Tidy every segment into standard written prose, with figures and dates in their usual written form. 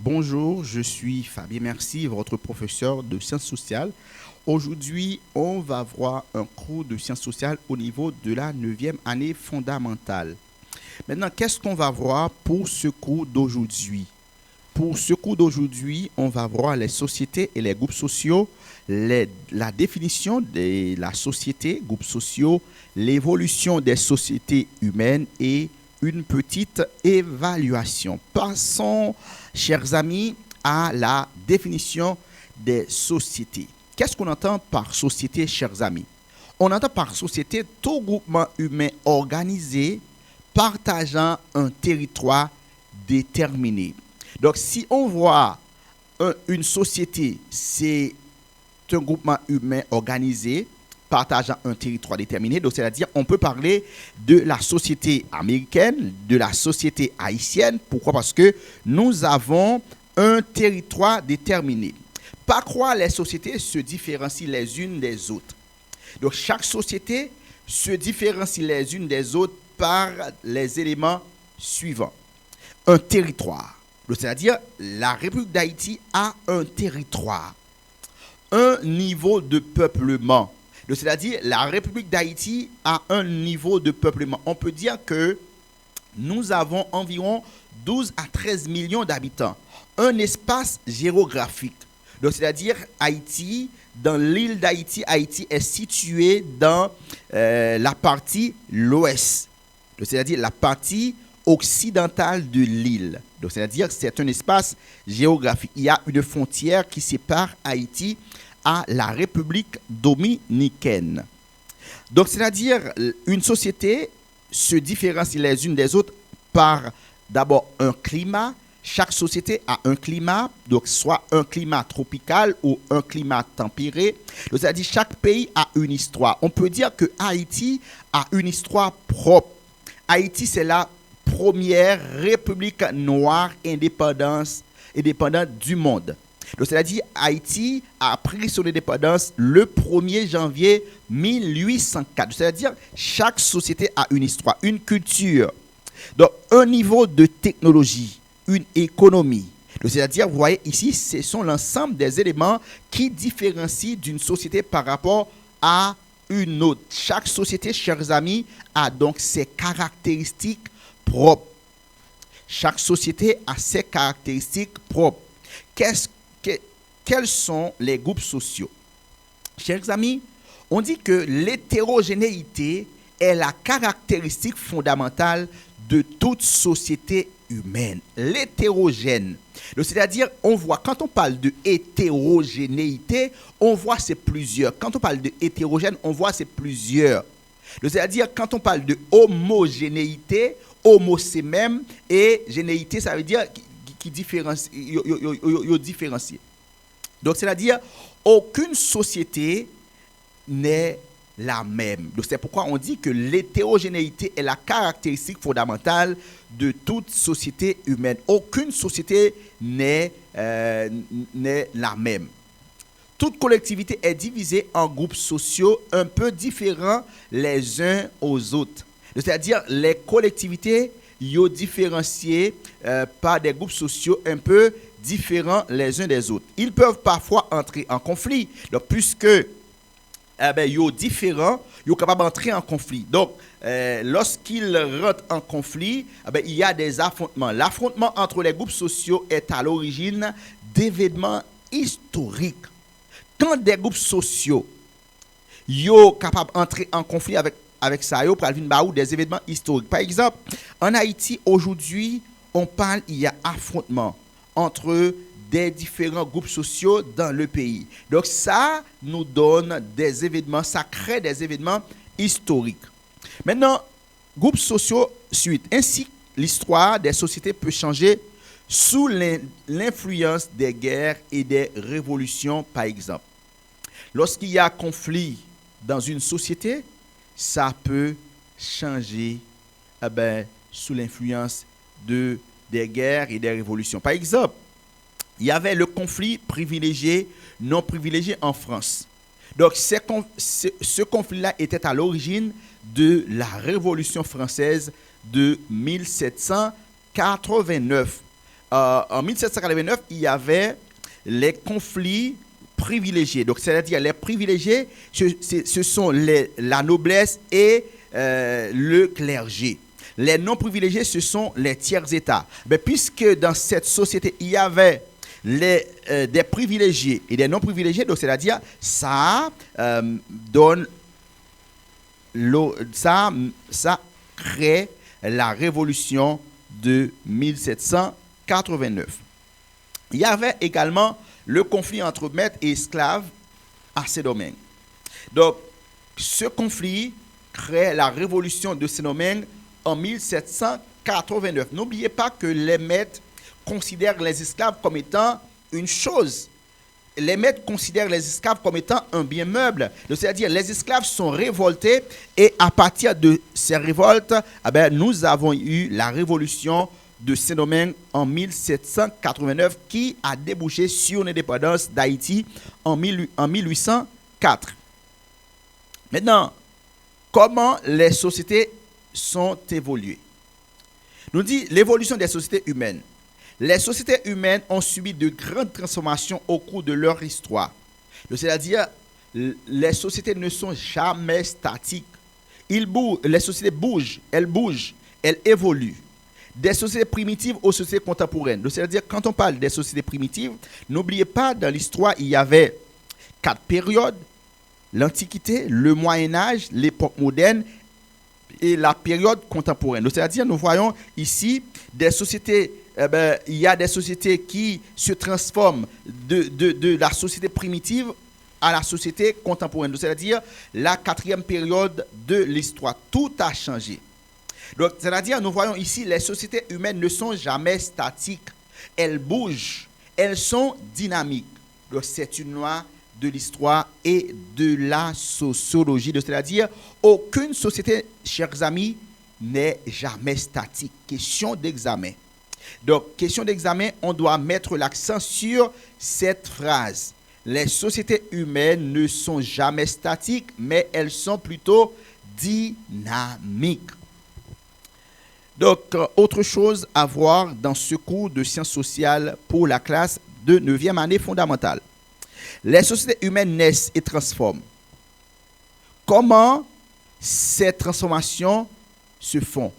Bonjour, je suis Fabien Merci, votre professeur de sciences sociales. Aujourd'hui, on va voir un cours de sciences sociales au niveau de la neuvième année fondamentale. Maintenant, qu'est-ce qu'on va voir pour ce cours d'aujourd'hui? Pour ce cours d'aujourd'hui, on va voir les sociétés et les groupes sociaux, la définition de la société, groupes sociaux, l'évolution des sociétés humaines et une petite évaluation. Passons, chers amis, à la définition des sociétés. Qu'est-ce qu'on entend par société, chers amis? On entend par société tout groupement humain organisé partageant un territoire déterminé. Donc, si on voit une société, c'est un groupement humain organisé partageant un territoire déterminé. Donc, c'est-à-dire, on peut parler de la société américaine, de la société haïtienne. Pourquoi? Parce que nous avons un territoire déterminé. Par quoi les sociétés se différencient les unes des autres? Donc, chaque société se différencie les unes des autres par les éléments suivants. Un territoire. C'est-à-dire, la République d'Haïti a un territoire, un niveau de peuplement. C'est-à-dire, la République d'Haïti a un niveau de peuplement. On peut dire que nous avons environ 12 à 13 millions d'habitants. Un espace géographique. C'est-à-dire, Haïti, dans l'île d'Haïti, Haïti est située dans la partie l'ouest. C'est-à-dire, la partie occidentale de l'île. Donc, c'est-à-dire que c'est un espace géographique. Il y a une frontière qui sépare Haïti à la République dominicaine. Donc, c'est-à-dire une société se différencie les unes des autres par d'abord un climat. Chaque société a un climat, donc soit un climat tropical ou un climat tempéré. Donc, c'est-à-dire chaque pays a une histoire. On peut dire que Haïti a une histoire propre. Haïti, c'est la première république noire indépendante du monde. Donc, c'est-à-dire Haïti a pris son indépendance le 1er janvier 1804. C'est-à-dire chaque société a une histoire, une culture, donc un niveau de technologie, une économie. Donc, c'est-à-dire, vous voyez ici, ce sont l'ensemble des éléments qui différencient d'une société par rapport à une autre. Chaque société, chers amis, a donc ses caractéristiques propres. Chaque société a ses caractéristiques propres. Quels sont les groupes sociaux? Chers amis, on dit que l'hétérogénéité est la caractéristique fondamentale de toute société humaine. L'hétérogène. C'est-à-dire, on voit, quand on parle de hétérogénéité, on voit c'est plusieurs. Quand on parle de hétérogène, on voit c'est plusieurs. C'est-à-dire, quand on parle de homogénéité, homo c'est même, et généité, ça veut dire qui différencie, différencie. Donc, c'est-à-dire, aucune société n'est la même. Donc, c'est pourquoi on dit que l'hétérogénéité est la caractéristique fondamentale de toute société humaine. Aucune société n'est la même. Toute collectivité est divisée en groupes sociaux un peu différents les uns aux autres. C'est-à-dire, les collectivités sont différenciées par des groupes sociaux un peu différents les uns des autres. Ils peuvent parfois entrer en conflit. Donc, puisque ils sont différents, ils sont capables d'entrer en conflit. Donc, lorsqu'ils rentrent en conflit, il y a des affrontements. L'affrontement entre les groupes sociaux est à l'origine d'événements historiques. Quand des groupes sociaux sont capables d'entrer en conflit avec ça, pour aller des événements historiques. Par exemple, en Haïti, aujourd'hui, on parle, il y a affrontement entre des différents groupes sociaux dans le pays. Donc ça nous donne des événements, ça crée des événements historiques. Maintenant, groupes sociaux suite. Ainsi, l'histoire des sociétés peut changer sous l'influence des guerres et des révolutions, par exemple. Lorsqu'il y a conflit dans une société, ça peut changer sous l'influence des guerres et des révolutions. Par exemple, il y avait le conflit privilégié, non privilégié en France. Donc, ce conflit-là était à l'origine de la Révolution française de 1789. en 1789, il y avait les conflits privilégiés. Donc, c'est-à-dire les privilégiés, ce sont la noblesse et le clergé. Les non privilégiés, ce sont les tiers états. Mais puisque dans cette société, il y avait des privilégiés et des non privilégiés, donc c'est-à-dire ça donne ça crée la révolution de 1789. Il y avait également le conflit entre maîtres et esclaves à Saint-Domingue. Donc, ce conflit crée la révolution de Saint-Domingue en 1789. N'oubliez pas que les maîtres considèrent les esclaves comme étant une chose. Les maîtres considèrent les esclaves comme étant un bien meuble. C'est-à-dire, les esclaves sont révoltés et à partir de ces révoltes, nous avons eu la révolution de Saint-Domingue en 1789 qui a débouché sur l'indépendance d'Haïti en 1804. Maintenant, comment les sociétés sont évoluées? Nous dit l'évolution des sociétés humaines. Les sociétés humaines ont subi de grandes transformations au cours de leur histoire. C'est-à-dire, les sociétés ne sont jamais statiques. Les sociétés bougent, elles évoluent. Des sociétés primitives aux sociétés contemporaines. C'est-à-dire, quand on parle des sociétés primitives, n'oubliez pas, dans l'histoire, il y avait 4 périodes: l'Antiquité, le Moyen-Âge, l'époque moderne et la période contemporaine. C'est-à-dire, nous voyons ici des sociétés, il y a des sociétés qui se transforment de la société primitive à la société contemporaine. C'est-à-dire, la 4e période de l'histoire. Tout a changé. Donc, c'est-à-dire, nous voyons ici, les sociétés humaines ne sont jamais statiques. Elles bougent, elles sont dynamiques. Donc, c'est une loi de l'histoire et de la sociologie. C'est-à-dire, aucune société, chers amis, n'est jamais statique. Question d'examen. Donc, question d'examen, on doit mettre l'accent sur cette phrase. Les sociétés humaines ne sont jamais statiques, mais elles sont plutôt dynamiques. Donc, autre chose à voir dans ce cours de sciences sociales pour la classe de 9e année fondamentale. Les sociétés humaines naissent et transforment. Comment ces transformations se font?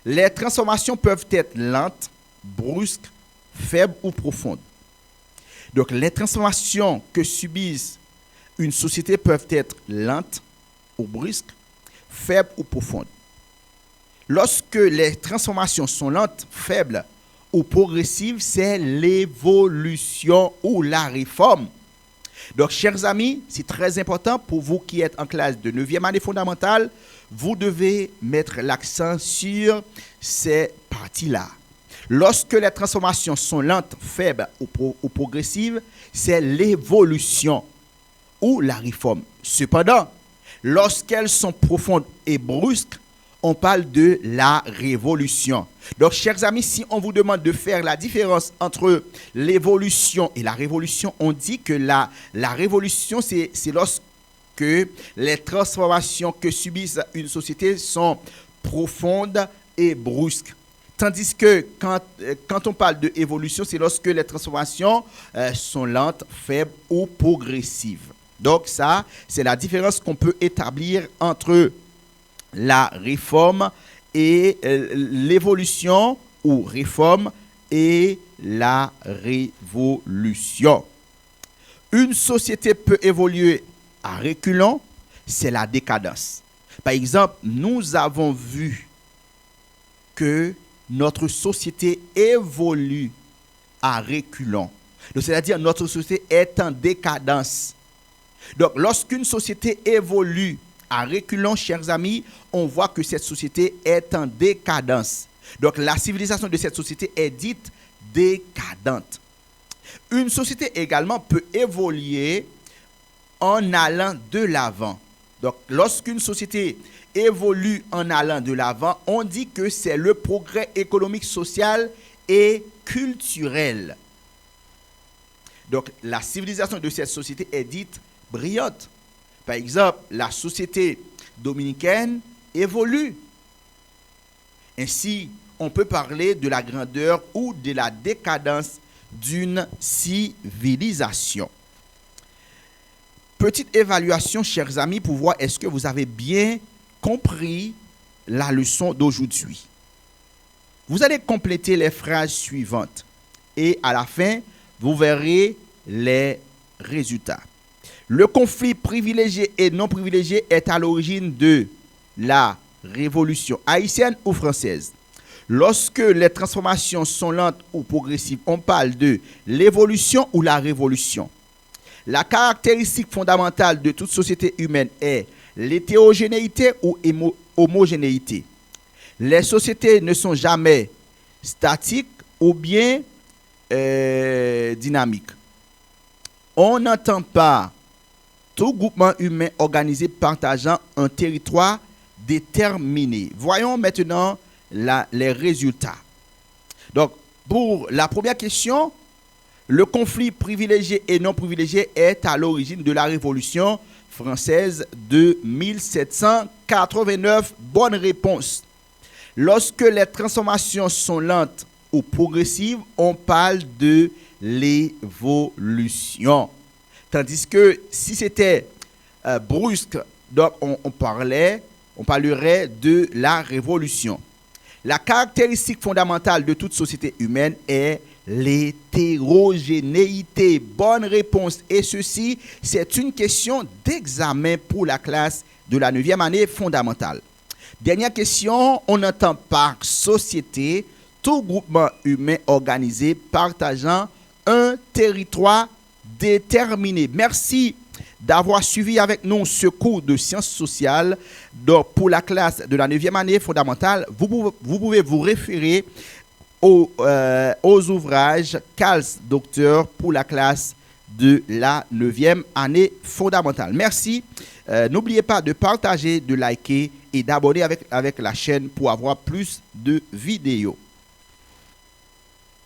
Les transformations peuvent être lentes, brusques, faibles ou profondes. Donc, les transformations que subissent une société peuvent être lentes ou brusques, faibles ou profondes. Lorsque les transformations sont lentes, faibles ou progressives, c'est l'évolution ou la réforme. Donc, chers amis, c'est très important pour vous qui êtes en classe de 9e année fondamentale, vous devez mettre l'accent sur ces parties-là. Lorsque les transformations sont lentes, faibles ou progressives, c'est l'évolution ou la réforme. Cependant, lorsqu'elles sont profondes et brusques, on parle de la révolution. Donc, chers amis, si on vous demande de faire la différence entre l'évolution et la révolution, on dit que la révolution, c'est lorsque les transformations que subissent une société sont profondes et brusques. Tandis que quand on parle d'évolution, c'est lorsque les transformations sont lentes, faibles ou progressives. Donc, ça, c'est la différence qu'on peut établir entre la réforme et l'évolution ou réforme et la révolution. Une société peut évoluer à reculons, c'est la décadence. Par exemple, nous avons vu que notre société évolue à reculons. C'est-à-dire notre société est en décadence. Donc, lorsqu'une société évolue à reculons, chers amis, on voit que cette société est en décadence. Donc, la civilisation de cette société est dite décadente. Une société également peut évoluer en allant de l'avant. Donc, lorsqu'une société évolue en allant de l'avant, on dit que c'est le progrès économique, social et culturel. Donc, la civilisation de cette société est dite brillante. Par exemple, la société dominicaine évolue. Ainsi, on peut parler de la grandeur ou de la décadence d'une civilisation. Petite évaluation, chers amis, pour voir est-ce que vous avez bien compris la leçon d'aujourd'hui. Vous allez compléter les phrases suivantes et à la fin, vous verrez les résultats. Le conflit privilégié et non privilégié est à l'origine de la révolution haïtienne ou française. Lorsque les transformations sont lentes ou progressives, on parle de l'évolution ou la révolution. La caractéristique fondamentale de toute société humaine est l'hétérogénéité ou homogénéité. Les sociétés ne sont jamais statiques ou bien dynamiques. On n'entend pas tout groupement humain organisé partageant un territoire déterminé. Voyons maintenant les résultats. Donc, pour la première question, le conflit privilégié et non privilégié est à l'origine de la Révolution française de 1789. Bonne réponse. Lorsque les transformations sont lentes ou progressives, on parle de l'évolution. Tandis que si c'était brusque, donc on parlerait de la révolution. La caractéristique fondamentale de toute société humaine est l'hétérogénéité. Bonne réponse. Et ceci, c'est une question d'examen pour la classe de la 9e année fondamentale. Dernière question, on entend par société tout groupement humain organisé partageant un territoire déterminé. Merci d'avoir suivi avec nous ce cours de sciences sociales. Donc, pour la classe de la 9e année fondamentale, vous pouvez vous référer aux ouvrages CALS Docteur pour la classe de la 9e année fondamentale. Merci. N'oubliez pas de partager, de liker et d'abonner avec la chaîne pour avoir plus de vidéos.